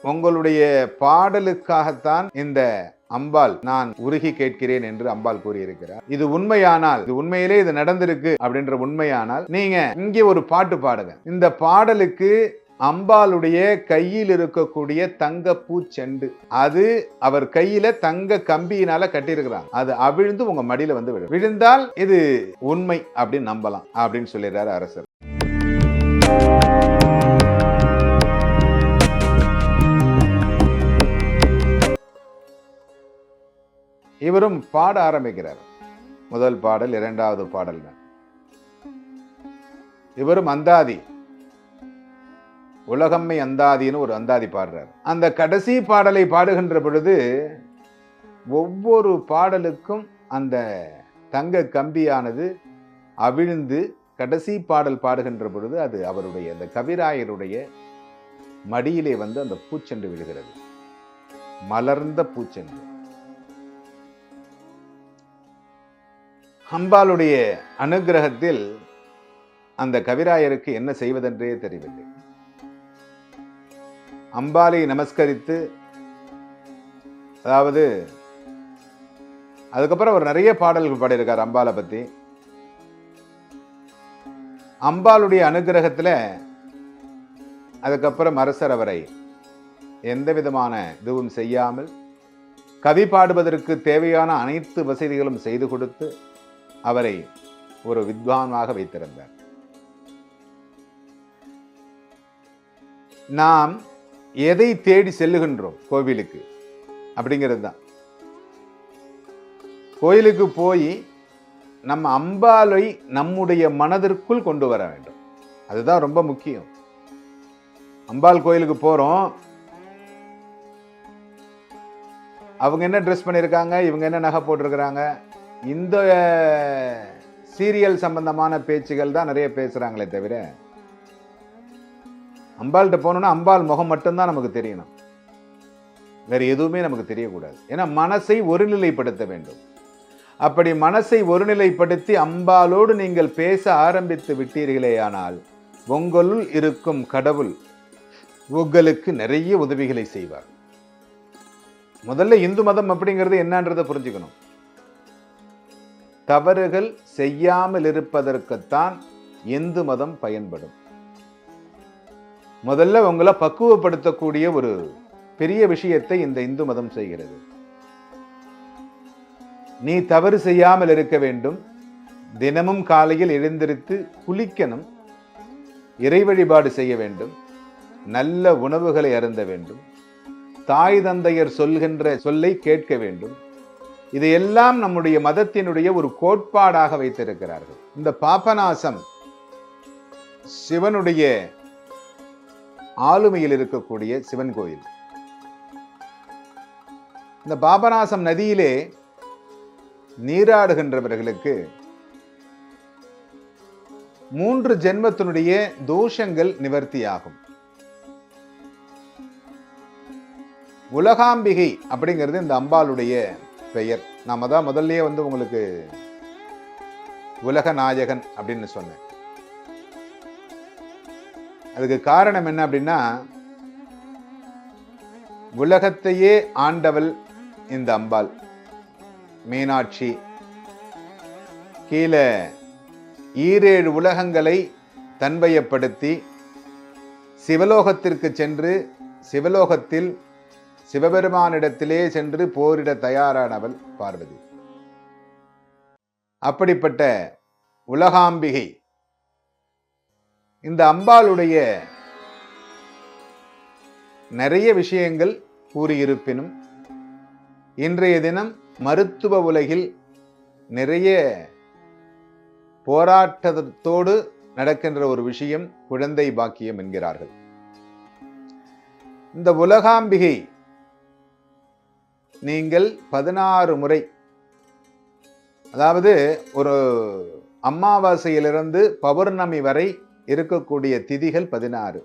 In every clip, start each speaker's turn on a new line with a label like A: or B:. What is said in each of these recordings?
A: உங்களுடைய பாடலுக்காகத்தான் இந்த அம்பாள் நான் உருகி கேட்கிறேன் என்று அம்பாள் கூறியிருக்கிறார். இது உண்மையானால், இது உண்மையிலே இது நடந்திருக்கு அப்படின்ற உண்மையானால் நீங்க இங்கே ஒரு பாட்டு பாடுங்க. இந்த பாடலுக்கு அம்பாளுடைய கையில் இருக்கக்கூடிய தங்க பூச்செண்டு, அது அவர் கையில தங்க கம்பியினால கட்டியிருக்கிறாங்க, அது அவிழ்ந்து உங்க மடியில வந்து விழும். விழுந்தால் இது உண்மை அப்படின்னு நம்பலாம் அப்படின்னு சொல்லிடுறாரு அரசர். இவரும் பாட ஆரம்பிக்கிறார். முதல் பாடல், இரண்டாவது பாடல். இவரும் அந்தாதி, உலகம்மை அந்தாதின்னு ஒரு அந்தாதி பாடுறார். அந்த கடைசி பாடலை பாடுகின்ற பொழுது ஒவ்வொரு பாடலுக்கும் அந்த தங்க கம்பியானது அவிழ்ந்து கடைசி பாடல் பாடுகின்ற பொழுது அது அவருடைய அந்த கவிராயருடைய மடியிலே வந்து அந்த பூச்செண்டு விழுகிறது. மலர்ந்த பூச்செண்டு. அம்பாளுடைய அனுகிரகத்தில் அந்த கவிராயருக்கு என்ன செய்வதென்றே தெரியவில்லை. அம்பாளை நமஸ்கரித்து, அதாவது அதுக்கப்புறம் அவர் நிறைய பாடல்கள் பாடியிருக்கார் அம்பாளை பத்தி. அம்பாளுடைய அனுகிரகத்தில் அதுக்கப்புறம் அரசர் அவரை எந்த விதமான இதுவும் செய்யாமல் கவி பாடுவதற்கு தேவையான அனைத்து வசதிகளும் செய்து கொடுத்து அவரை ஒரு வித்வானாக வைத்திருந்தார். நாம் எதை தேடி செல்லுகின்றோம் கோவிலுக்கு அப்படிங்கிறது தான். கோயிலுக்கு போய் நம்ம அம்பாளை நம்முடைய மனதிற்குள் கொண்டு வர வேண்டும். அதுதான் ரொம்ப முக்கியம். அம்பாள் கோயிலுக்கு போறோம், அவங்க என்ன ட்ரெஸ் பண்ணியிருக்காங்க, இவங்க என்ன நகை போட்டிருக்கிறாங்க, இந்த சீரியல் சம்பந்தமான பேச்சுகள் தான் நிறைய பேசுறாங்களே தவிர, அம்பாள்கிட்ட போனோம்னா அம்பாள் முகம் மட்டும்தான் நமக்கு தெரியணும், வேற எதுவுமே நமக்கு தெரியக்கூடாது. ஏன்னா மனசை ஒருநிலைப்படுத்த வேண்டும். அப்படி மனசை ஒருநிலைப்படுத்தி அம்பாளோடு நீங்கள் பேச ஆரம்பித்து விட்டீர்களேயானால் உங்களுள் இருக்கும் கடவுள் உங்களுக்கு நிறைய உதவிகளை செய்வார். முதல்ல இந்து மதம் அப்படிங்கிறது என்னன்றதை புரிஞ்சுக்கணும். தவறுகள் செய்யாமல் இருப்பதற்குத்தான் இந்து மதம் பயன்படும். முதல்ல உங்களை பக்குவப்படுத்தக்கூடிய ஒரு பெரிய விஷயத்தை இந்த இந்து மதம் செய்கிறது. நீ தவறு செய்யாமல் இருக்க வேண்டும், தினமும் காலையில் எழுந்திருத்து குளிக்கணும், இறை வழிபாடு செய்ய வேண்டும், நல்ல உணவுகளை அருந்த வேண்டும், தாய் தந்தையர் சொல்கின்ற சொல்லை கேட்க வேண்டும். இதையெல்லாம் நம்முடைய மதத்தினுடைய ஒரு கோட்பாடாக வைத்திருக்கிறார்கள். இந்த பாபநாசம் சிவனுடைய ஆளுமையில் இருக்கக்கூடிய சிவன் கோயில். இந்த பாபநாசம் நதியிலே நீராடுகின்றவர்களுக்கு 3 ஜென்மத்தினுடைய தோஷங்கள் நிவர்த்தியாகும். உலகாம்பிகை அப்படிங்கிறது இந்த அம்பாளுடைய பெயர். நாம தான் முதல்லயே வந்து உங்களுக்கு உலக நாயகன் அப்படின்னு சொன்னேன். அதுக்கு காரணம் என்ன அப்படின்னா, உலகத்தையே ஆண்டவள் இந்த அம்பாள் மீனாட்சி. கீழே 7 உலகங்களை தன்வயப்படுத்தி சிவலோகத்திற்கு சென்று சிவலோகத்தில் சிவபெருமானிடத்திலே சென்று போரிட தயாரானவள் பார்வதி. அப்படிப்பட்ட உலகாம்பிகை இந்த அம்பாளுடைய நிறைய விஷயங்கள் கூறியிருப்பினும் இன்றைய தினம் மருத்துவ உலகில் நிறைய போராட்டத்தோடு நடக்கின்ற ஒரு விஷயம் குழந்தை பாக்கியம் என்கிறார்கள். இந்த உலகாம்பிகை நீங்கள் 16 முறை, அதாவது ஒரு அமாவாசையிலிருந்து பௌர்ணமி வரை இருக்கக்கூடிய திதிகள் 16.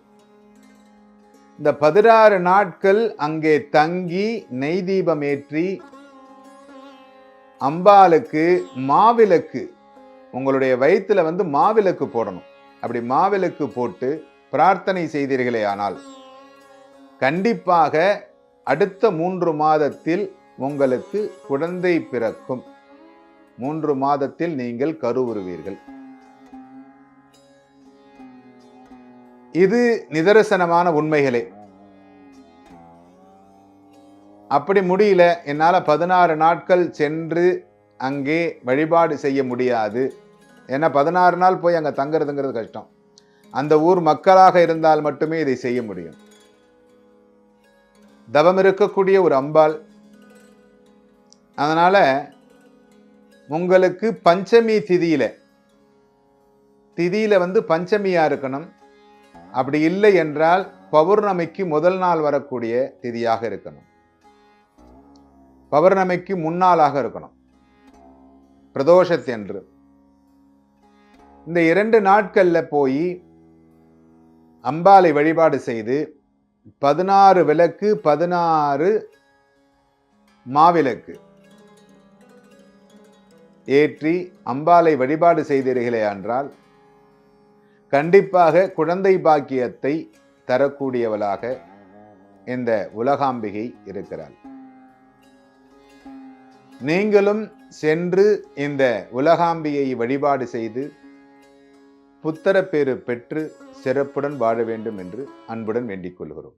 A: இந்த 16 நாட்கள் அங்கே தங்கி நெய் தீபம் ஏற்றி அம்பாளுக்கு மாவிளக்கு, உங்களுடைய வயிற்றுல வந்து மாவிளக்கு போடணும். அப்படி மாவிளக்கு போட்டு பிரார்த்தனை செய்தீர்களே ஆனால் கண்டிப்பாக அடுத்த 3 மாதத்தில் உங்களுக்கு குழந்தை பிறக்கும். 3 மாதத்தில் நீங்கள் கருவுறுவீர்கள். இது நிதர்சனமான உண்மைகளே. அப்படி முடியல, என்னால 16 நாட்கள் சென்று அங்கே வழிபாடு செய்ய முடியாது. ஏன்னா 16 நாள் போய் அங்க தங்குறதுங்கிறது கஷ்டம். அந்த ஊர் மக்களாக இருந்தால் மட்டுமே இதை செய்ய முடியும். தவம் இருக்கக்கூடிய ஒரு அம்பாள். அதனால உங்களுக்கு பஞ்சமி திதியில பஞ்சமியா இருக்கணும். அப்படி இல்லை என்றால் பௌர்ணமிக்கு முதல் நாள் வரக்கூடிய திதியாக இருக்கணும். பௌர்ணமிக்கு முன்னாளாக இருக்கணும், பிரதோஷத்தன்று. இந்த 2 நாட்கள்ல போய் அம்பாளை வழிபாடு செய்து 16 விளக்கு 16 மாவிளக்கு ஏற்றி அம்பாளை வழிபாடு செய்தீர்களே என்றால் கண்டிப்பாக குழந்தை பாக்கியத்தை தரக்கூடியவளாக இந்த உலகாம்பிகை இருக்கிறாள். நீங்களும் சென்று இந்த உலகாம்பியை வழிபாடு செய்து புத்திர பேறு பெற்று சிறப்புடன் வாழ வேண்டும் என்று அன்புடன் வேண்டிக் கொள்கிறோம்.